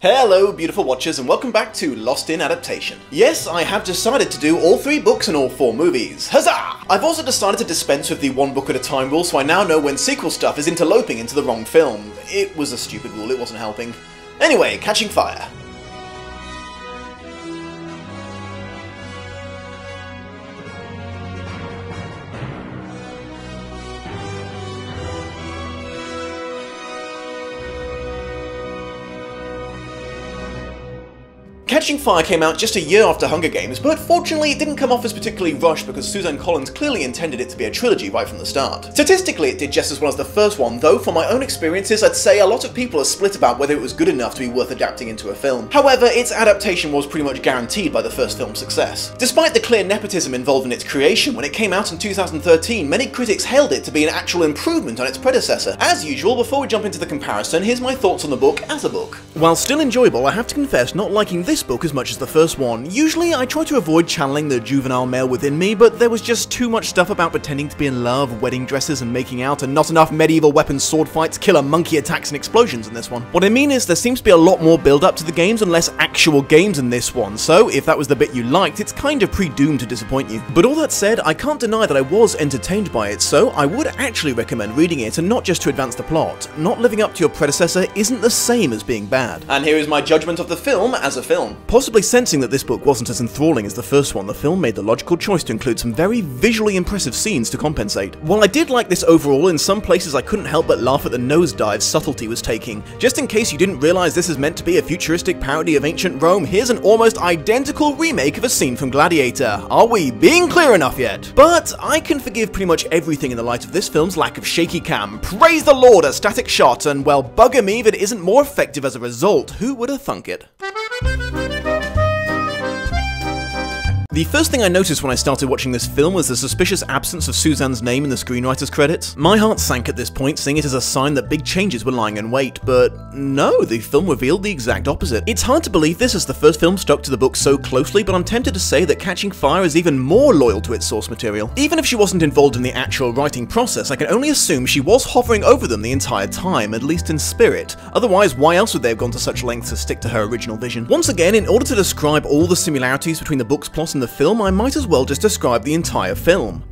Hello beautiful watchers and welcome back to Lost in Adaptation. Yes, I have decided to do all 3 books and all 4 movies. Huzzah! I've also decided to dispense with the 1 book at a time rule, so I now know when sequel stuff is interloping into the wrong film. It was a stupid rule, it wasn't helping. Anyway, Catching Fire. Catching Fire came out just a year after Hunger Games, but fortunately it didn't come off as particularly rushed because Suzanne Collins clearly intended it to be a trilogy right from the start. Statistically it did just as well as the first one, though from my own experiences I'd say a lot of people are split about whether it was good enough to be worth adapting into a film. However, its adaptation was pretty much guaranteed by the first film's success. Despite the clear nepotism involved in its creation, when it came out in 2013, many critics hailed it to be an actual improvement on its predecessor. As usual, before we jump into the comparison, here's my thoughts on the book as a book. While still enjoyable, I have to confess not liking this book as much as the first one. Usually I try to avoid channeling the juvenile male within me, but there was just too much stuff about pretending to be in love, wedding dresses and making out, and not enough medieval weapons, sword fights, killer monkey attacks and explosions in this one. What I mean is there seems to be a lot more build up to the games and less actual games in this one, so if that was the bit you liked, it's kind of pre-doomed to disappoint you. But all that said, I can't deny that I was entertained by it, so I would actually recommend reading it, and not just to advance the plot. Not living up to your predecessor isn't the same as being bad. And here is my judgment of the film as a film. Possibly sensing that this book wasn't as enthralling as the first one, the film made the logical choice to include some very visually impressive scenes to compensate. While I did like this overall, in some places I couldn't help but laugh at the nosedive subtlety was taking. Just in case you didn't realise this is meant to be a futuristic parody of ancient Rome, here's an almost identical remake of a scene from Gladiator. Are we being clear enough yet? But I can forgive pretty much everything in the light of this film's lack of shaky cam. Praise the Lord, a static shot, and well, bugger me if it isn't more effective as a result. Who would have thunk it? The first thing I noticed when I started watching this film was the suspicious absence of Suzanne's name in the screenwriter's credits. My heart sank at this point, seeing it as a sign that big changes were lying in wait, but no, the film revealed the exact opposite. It's hard to believe this as the first film stuck to the book so closely, but I'm tempted to say that Catching Fire is even more loyal to its source material. Even if she wasn't involved in the actual writing process, I can only assume she was hovering over them the entire time, at least in spirit. Otherwise, why else would they have gone to such lengths to stick to her original vision? Once again, in order to describe all the similarities between the book's plot and the film, I might as well just describe the entire film.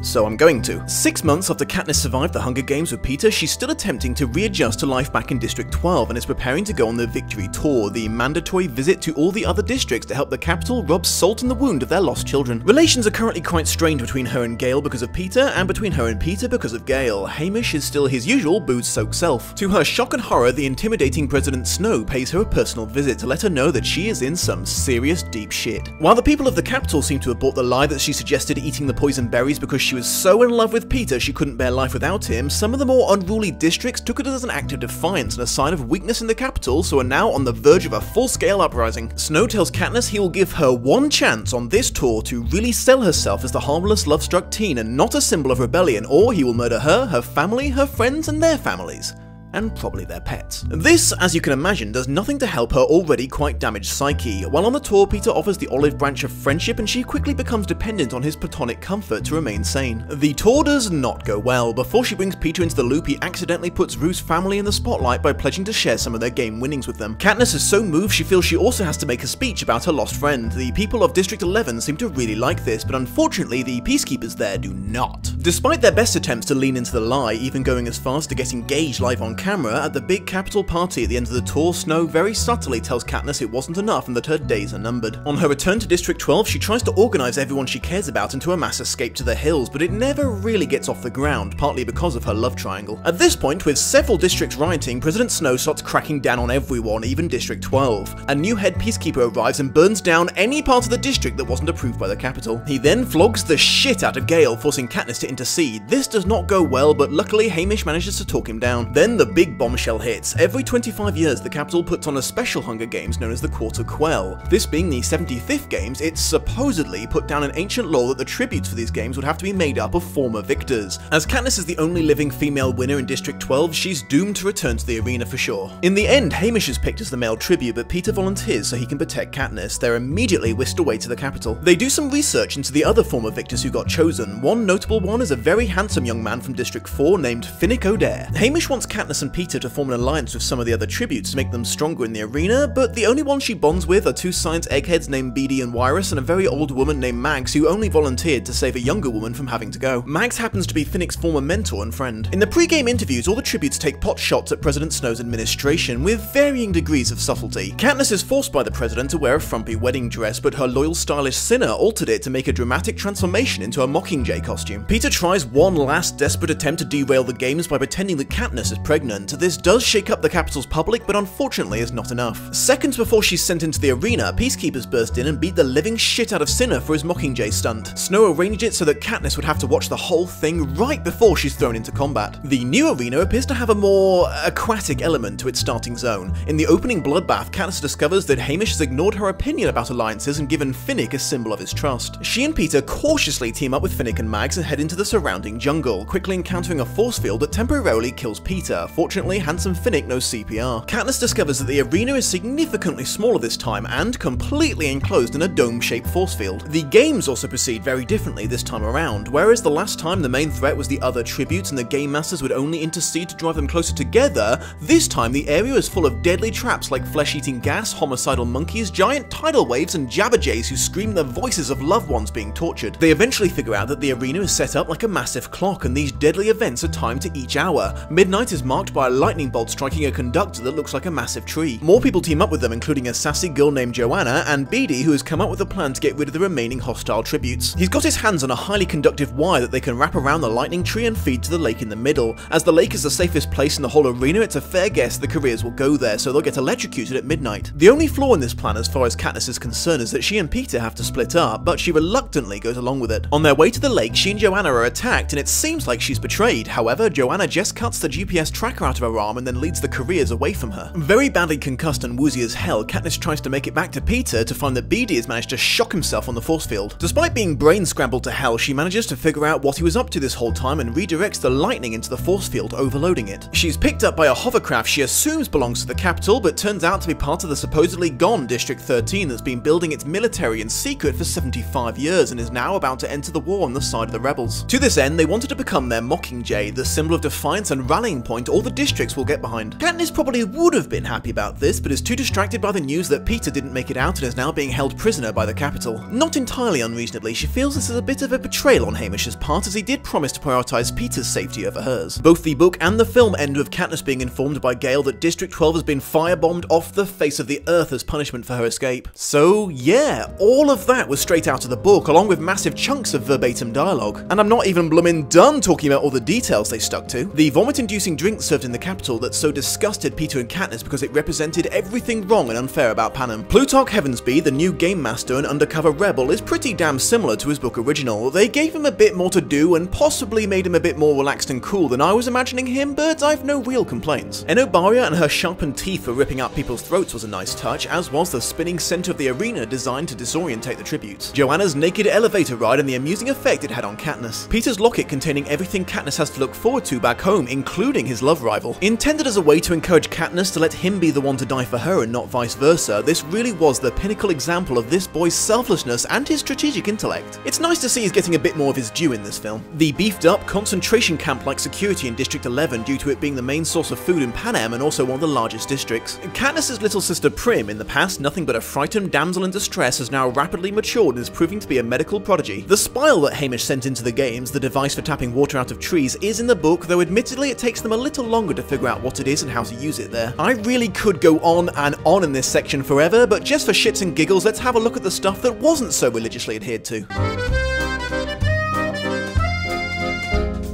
So I'm going to. 6 months after Katniss survived the Hunger Games with Peter, she's still attempting to readjust to life back in District 12 and is preparing to go on the Victory Tour, the mandatory visit to all the other districts to help the capital rub salt in the wound of their lost children. Relations are currently quite strained between her and Gale because of Peter, and between her and Peter because of Gale. Hamish is still his usual booze-soaked self. To her shock and horror, the intimidating President Snow pays her a personal visit to let her know that she is in some serious deep shit. While the people of the capital seem to have bought the lie that she suggested eating the poison berries because she was so in love with Peter she couldn't bear life without him, some of the more unruly districts took it as an act of defiance and a sign of weakness in the capital, so are now on the verge of a full-scale uprising. Snow tells Katniss he will give her one chance on this tour to really sell herself as the harmless, love-struck teen and not a symbol of rebellion, or he will murder her, her family, her friends, and their families. And probably their pets. This, as you can imagine, does nothing to help her already quite damaged psyche. While on the tour, Peter offers the olive branch of friendship and she quickly becomes dependent on his platonic comfort to remain sane. The tour does not go well. Before she brings Peter into the loop, he accidentally puts Ruth's family in the spotlight by pledging to share some of their game winnings with them. Katniss is so moved she feels she also has to make a speech about her lost friend. The people of District 11 seem to really like this, but unfortunately the peacekeepers there do not. Despite their best attempts to lean into the lie, even going as far as to get engaged live on camera, at the big capital party at the end of the tour, Snow very subtly tells Katniss it wasn't enough and that her days are numbered. On her return to District 12, she tries to organise everyone she cares about into a mass escape to the hills, but it never really gets off the ground, partly because of her love triangle. At this point, with several districts rioting, President Snow starts cracking down on everyone, even District 12. A new head peacekeeper arrives and burns down any part of the district that wasn't approved by the capital. He then flogs the shit out of Gale, forcing Katniss to intercede. This does not go well, but luckily Hamish manages to talk him down. Then the big bombshell hits. Every 25 years, the capital puts on a special Hunger Games known as the Quarter Quell. This being the 75th Games, it's supposedly put down an ancient law that the tributes for these games would have to be made up of former victors. As Katniss is the only living female winner in District 12, she's doomed to return to the arena for sure. In the end, Hamish is picked as the male tribute, but Peter volunteers so he can protect Katniss. They're immediately whisked away to the capital. They do some research into the other former victors who got chosen. One notable one is a very handsome young man from District 4 named Finnick Odair. Hamish wants Katniss and Peter to form an alliance with some of the other tributes to make them stronger in the arena, but the only ones she bonds with are two science eggheads named Beady and Wyrus and a very old woman named Mags who only volunteered to save a younger woman from having to go. Mags happens to be Finnick's former mentor and friend. In the pre-game interviews, all the tributes take pot shots at President Snow's administration with varying degrees of subtlety. Katniss is forced by the president to wear a frumpy wedding dress, but her loyal stylish Cinna altered it to make a dramatic transformation into a Mockingjay costume. Peter tries one last desperate attempt to derail the games by pretending that Katniss is pregnant. This does shake up the capital's public, but unfortunately is not enough. Seconds before she's sent into the arena, peacekeepers burst in and beat the living shit out of Cinna for his Mockingjay stunt. Snow arranged it so that Katniss would have to watch the whole thing right before she's thrown into combat. The new arena appears to have a more aquatic element to its starting zone. In the opening bloodbath, Katniss discovers that Hamish has ignored her opinion about alliances and given Finnick a symbol of his trust. She and Peter cautiously team up with Finnick and Mags and head into the surrounding jungle, quickly encountering a force field that temporarily kills Peter. Fortunately, handsome Finnick knows CPR. Katniss discovers that the arena is significantly smaller this time and completely enclosed in a dome-shaped force field. The games also proceed very differently this time around. Whereas the last time the main threat was the other tributes and the game masters would only intercede to drive them closer together, this time the area is full of deadly traps like flesh-eating gas, homicidal monkeys, giant tidal waves, and jabberjays who scream the voices of loved ones being tortured. They eventually figure out that the arena is set up like a massive clock, and these deadly events are timed to each hour. Midnight is marked by a lightning bolt striking a conductor that looks like a massive tree. More people team up with them, including a sassy girl named Joanna, and Beady, who has come up with a plan to get rid of the remaining hostile tributes. He's got his hands on a highly conductive wire that they can wrap around the lightning tree and feed to the lake in the middle. As the lake is the safest place in the whole arena, it's a fair guess the careers will go there, so they'll get electrocuted at midnight. The only flaw in this plan as far as Katniss is concerned is that she and Peter have to split up, but she reluctantly goes along with it. On their way to the lake, she and Joanna are attacked, and it seems like she's betrayed. However, Joanna just cuts the GPS tracker out of her arm and then leads the careers away from her. Very badly concussed and woozy as hell, Katniss tries to make it back to Peter to find that Beady has managed to shock himself on the force field. Despite being brain scrambled to hell, she manages to figure out what he was up to this whole time and redirects the lightning into the force field, overloading it. She's picked up by a hovercraft she assumes belongs to the capital, but turns out to be part of the supposedly gone District 13 that's been building its military in secret for 75 years and is now about to enter the war on the side of the rebels. To this end, they wanted to become their Mockingjay, the symbol of defiance and rallying point all the districts will get behind. Katniss probably would have been happy about this, but is too distracted by the news that Peter didn't make it out and is now being held prisoner by the capital. Not entirely unreasonably, she feels this is a bit of a betrayal on Hamish's part, as he did promise to prioritize Peter's safety over hers. Both the book and the film end with Katniss being informed by Gale that District 12 has been firebombed off the face of the earth as punishment for her escape. So yeah, all of that was straight out of the book, along with massive chunks of verbatim dialogue. And I'm not even bloomin' done talking about all the details they stuck to. The vomit-inducing drink served in the capital that so disgusted Peter and Katniss because it represented everything wrong and unfair about Panem. Plutarch Heavensby, the new game master and undercover rebel, is pretty damn similar to his book original. They gave him a bit more to do and possibly made him a bit more relaxed and cool than I was imagining him, but I've no real complaints. Enobaria and her sharpened teeth for ripping out people's throats was a nice touch, as was the spinning center of the arena designed to disorientate the tributes. Joanna's naked elevator ride and the amusing effect it had on Katniss. Peter's locket containing everything Katniss has to look forward to back home, including his love rival. Intended as a way to encourage Katniss to let him be the one to die for her and not vice versa, this really was the pinnacle example of this boy's selflessness and his strategic intellect. It's nice to see he's getting a bit more of his due in this film. The beefed up concentration camp-like security in District 11 due to it being the main source of food in Panem and also one of the largest districts. Katniss's little sister Prim, in the past nothing but a frightened damsel in distress, has now rapidly matured and is proving to be a medical prodigy. The spile that Hamish sent into the games, the device for tapping water out of trees, is in the book, though admittedly it takes them a little longer to figure out what it is and how to use it there. I really could go on and on in this section forever, but just for shits and giggles, let's have a look at the stuff that wasn't so religiously adhered to.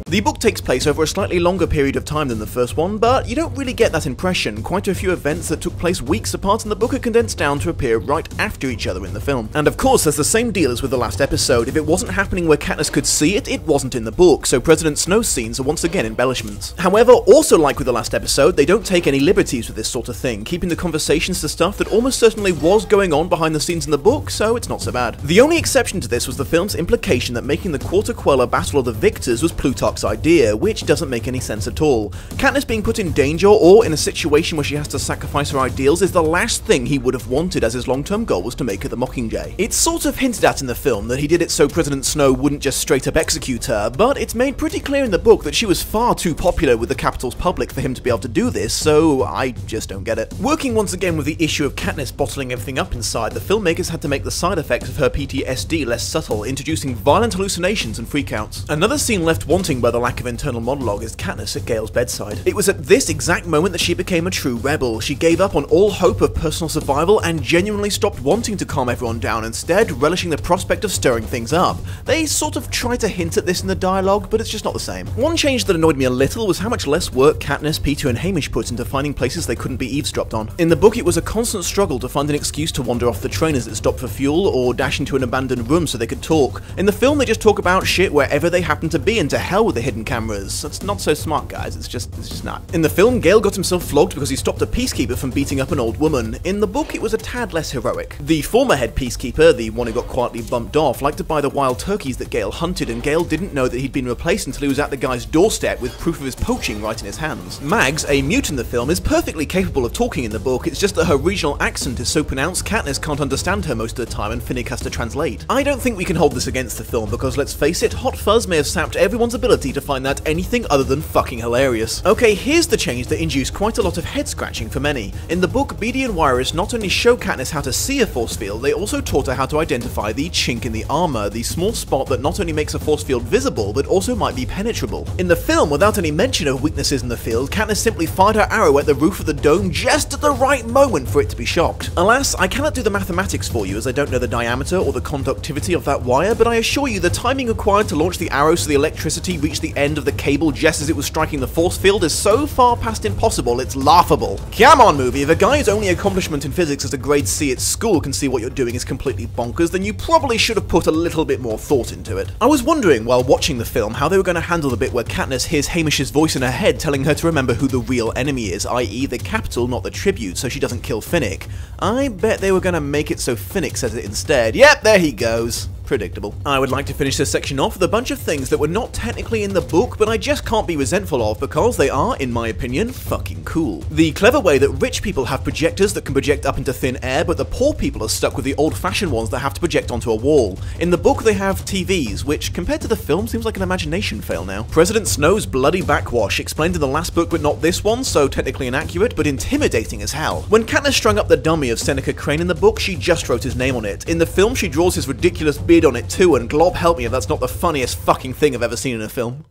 The book takes place over a slightly longer period of time than the first one, but you don't really get that impression. Quite a few events that took place weeks apart in the book are condensed down to appear right after each other in the film. And of course, there's the same deal as with the last episode. If it wasn't happening where Katniss could see it, it wasn't in the book, so President Snow's scenes are once again embellishments. However, also like with the last episode, they don't take any liberties with this sort of thing, keeping the conversations to stuff that almost certainly was going on behind the scenes in the book, so it's not so bad. The only exception to this was the film's implication that making the Quarter Queller Battle of the Victors was Plutarch's Plutarch's idea, which doesn't make any sense at all. Katniss being put in danger or in a situation where she has to sacrifice her ideals is the last thing he would have wanted, as his long-term goal was to make her the Mockingjay. It's sort of hinted at in the film that he did it so President Snow wouldn't just straight up execute her, but it's made pretty clear in the book that she was far too popular with the capital's public for him to be able to do this, so I just don't get it. Working once again with the issue of Katniss bottling everything up inside, the filmmakers had to make the side effects of her PTSD less subtle, introducing violent hallucinations and freakouts. Another scene left wanting by the lack of internal monologue is Katniss at Gale's bedside. It was at this exact moment that she became a true rebel. She gave up on all hope of personal survival and genuinely stopped wanting to calm everyone down, instead relishing the prospect of stirring things up. They sort of try to hint at this in the dialogue, but it's just not the same. One change that annoyed me a little was how much less work Katniss, Peter and Hamish put into finding places they couldn't be eavesdropped on. In the book, it was a constant struggle to find an excuse to wander off the train as it stopped for fuel, or dash into an abandoned room so they could talk. In the film, they just talk about shit wherever they happen to be, and to hell with the hidden cameras. That's not so smart, guys. It's just not. In the film, Gale got himself flogged because he stopped a peacekeeper from beating up an old woman. In the book, it was a tad less heroic. The former head peacekeeper, the one who got quietly bumped off, liked to buy the wild turkeys that Gale hunted, and Gale didn't know that he'd been replaced until he was at the guy's doorstep with proof of his poaching right in his hands. Mags, a mute in the film, is perfectly capable of talking in the book, it's just that her regional accent is so pronounced Katniss can't understand her most of the time and Finnick has to translate. I don't think we can hold this against the film because, let's face it, Hot Fuzz may have sapped everyone's ability to find that anything other than fucking hilarious. Okay, here's the change that induced quite a lot of head scratching for many. In the book, Beady and Wiress not only show Katniss how to see a force field, they also taught her how to identify the chink in the armor, the small spot that not only makes a force field visible, but also might be penetrable. In the film, without any mention of weaknesses in the field, Katniss simply fired her arrow at the roof of the dome just at the right moment for it to be shocked. Alas, I cannot do the mathematics for you as I don't know the diameter or the conductivity of that wire, but I assure you the timing required to launch the arrow so the electricity reached the end of the cable just as it was striking the force field is so far past impossible, it's laughable. Come on, movie, if a guy's only accomplishment in physics is a grade C at school can see what you're doing is completely bonkers, then you probably should have put a little bit more thought into it. I was wondering while watching the film how they were going to handle the bit where Katniss hears Hamish's voice in her head telling her to remember who the real enemy is, i.e. the capital, not the tribute, so she doesn't kill Finnick. I bet they were going to make it so Finnick says it instead. Yep, there he goes. Predictable. I would like to finish this section off with a bunch of things that were not technically in the book, but I just can't be resentful of because they are, in my opinion, fucking cool. The clever way that rich people have projectors that can project up into thin air, but the poor people are stuck with the old-fashioned ones that have to project onto a wall. In the book, they have TVs, which, compared to the film, seems like an imagination fail now. President Snow's bloody backwash, explained in the last book but not this one, so technically inaccurate, but intimidating as hell. When Katniss strung up the dummy of Seneca Crane in the book, she just wrote his name on it. In the film, she draws his ridiculous beard on it too, and glob help me if that's not the funniest fucking thing I've ever seen in a film.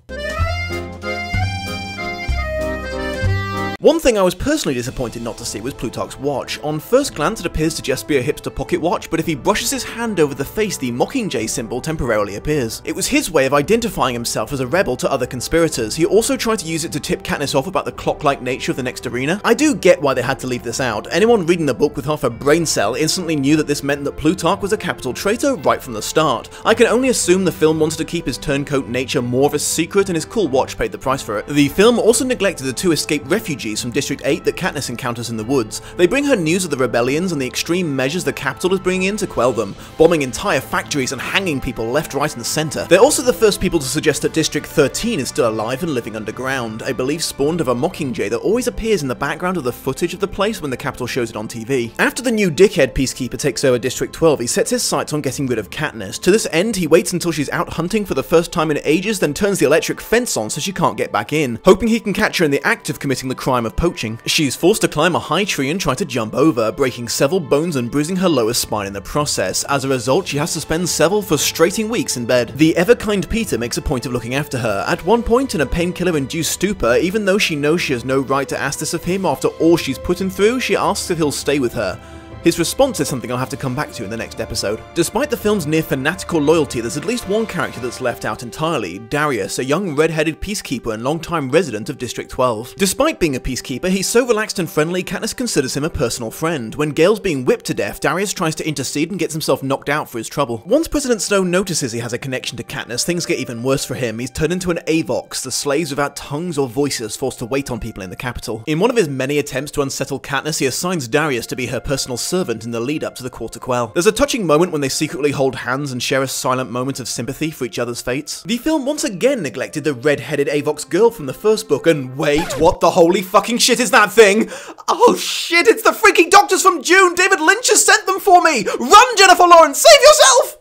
One thing I was personally disappointed not to see was Plutarch's watch. On first glance it appears to just be a hipster pocket watch, but if he brushes his hand over the face, the Mockingjay symbol temporarily appears. It was his way of identifying himself as a rebel to other conspirators. He also tried to use it to tip Katniss off about the clock-like nature of the next arena. I do get why they had to leave this out. Anyone reading the book with half a brain cell instantly knew that this meant that Plutarch was a capital traitor right from the start. I can only assume the film wanted to keep his turncoat nature more of a secret, and his cool watch paid the price for it. The film also neglected the two escaped refugees from District 8 that Katniss encounters in the woods. They bring her news of the rebellions and the extreme measures the capital is bringing in to quell them, bombing entire factories and hanging people left, right and centre. They're also the first people to suggest that District 13 is still alive and living underground, I believe spawned of a Mockingjay that always appears in the background of the footage of the place when the capital shows it on TV. After the new dickhead peacekeeper takes over District 12, he sets his sights on getting rid of Katniss. To this end, he waits until she's out hunting for the first time in ages, then turns the electric fence on so she can't get back in, hoping he can catch her in the act of committing the crime of poaching. She's forced to climb a high tree and try to jump over, breaking several bones and bruising her lower spine in the process. As a result, she has to spend several frustrating weeks in bed. The ever-kind Peter makes a point of looking after her, at one point in a painkiller-induced stupor. Even though she knows she has no right to ask this of him after all she's put him through, she asks if he'll stay with her. His response is something I'll have to come back to in the next episode. Despite the film's near fanatical loyalty, there's at least one character that's left out entirely, Darius, a young red-headed peacekeeper and long-time resident of District 12. Despite being a peacekeeper, he's so relaxed and friendly, Katniss considers him a personal friend. When Gale's being whipped to death, Darius tries to intercede and gets himself knocked out for his trouble. Once President Snow notices he has a connection to Katniss, things get even worse for him. He's turned into an Avox, the slaves without tongues or voices forced to wait on people in the capital. In one of his many attempts to unsettle Katniss, he assigns Darius to be her personal servant in the lead up to the Quarter Quell. There's a touching moment when they secretly hold hands and share a silent moment of sympathy for each other's fates. The film once again neglected the red-headed Avox girl from the first book, and wait, what the holy fucking shit is that thing? Oh shit, it's the freaking doctors from June! David Lynch has sent them for me! Run, Jennifer Lawrence, save yourself!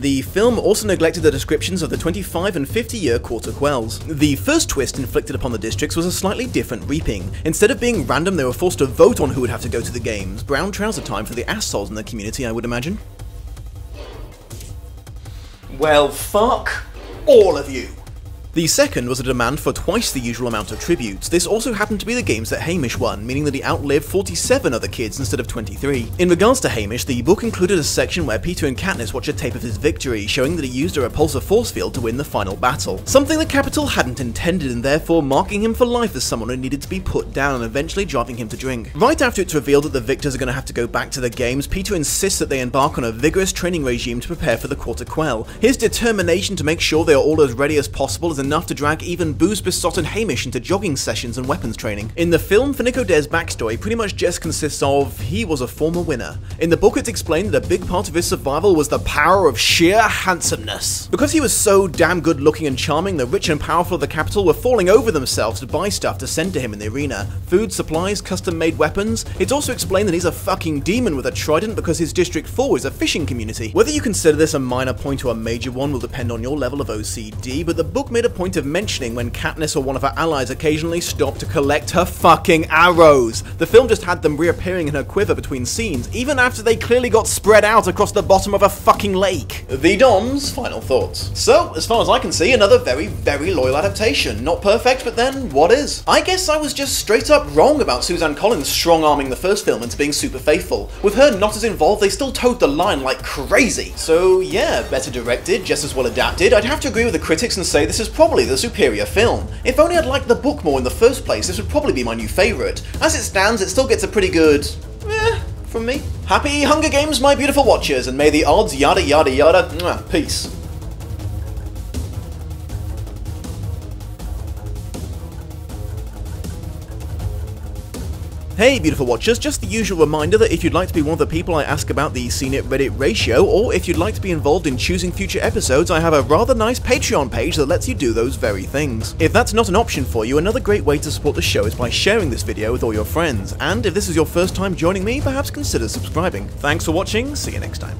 The film also neglected the descriptions of the 25 and 50-year Quarter Quells. The first twist inflicted upon the districts was a slightly different reaping. Instead of being random, they were forced to vote on who would have to go to the games. Brown trouser time for the assholes in the community, I would imagine. Well, fuck all of you. The second was a demand for twice the usual amount of tributes. This also happened to be the games that Hamish won, meaning that he outlived 47 other kids instead of 23. In regards to Hamish, the book included a section where Peter and Katniss watch a tape of his victory, showing that he used a repulsor force field to win the final battle. Something the Capitol hadn't intended, and therefore marking him for life as someone who needed to be put down and eventually driving him to drink. Right after it's revealed that the victors are going to have to go back to the games, Peter insists that they embark on a vigorous training regime to prepare for the Quarter Quell. His determination to make sure they are all as ready as possible is enough to drag even booze-besotted Hamish into jogging sessions and weapons training. In the film, Finnick Odair's backstory pretty much just consists of he was a former winner. In the book, it's explained that a big part of his survival was the power of sheer handsomeness. Because he was so damn good looking and charming, the rich and powerful of the capital were falling over themselves to buy stuff to send to him in the arena. Food, supplies, custom-made weapons. It's also explained that he's a fucking demon with a trident because his District 4 is a fishing community. Whether you consider this a minor point or a major one will depend on your level of OCD, but the book made a point of mentioning when Katniss or one of her allies occasionally stopped to collect her fucking arrows. The film just had them reappearing in her quiver between scenes, even after they clearly got spread out across the bottom of a fucking lake. The Dom's final thoughts. So, as far as I can see, another very, very loyal adaptation. Not perfect, but then, what is? I guess I was just straight up wrong about Suzanne Collins strong-arming the first film into being super faithful. With her not as involved, they still towed the line like crazy. So yeah, better directed, just as well adapted. I'd have to agree with the critics and say this is probably the superior film. If only I'd liked the book more in the first place, this would probably be my new favourite. As it stands, it still gets a pretty good from me. Happy Hunger Games, my beautiful watchers, and may the odds yada yada yada. Peace. Hey beautiful watchers, just the usual reminder that if you'd like to be one of the people I ask about the Seen It Reddit ratio, or if you'd like to be involved in choosing future episodes, I have a rather nice Patreon page that lets you do those very things. If that's not an option for you, another great way to support the show is by sharing this video with all your friends, and if this is your first time joining me, perhaps consider subscribing. Thanks for watching, see you next time.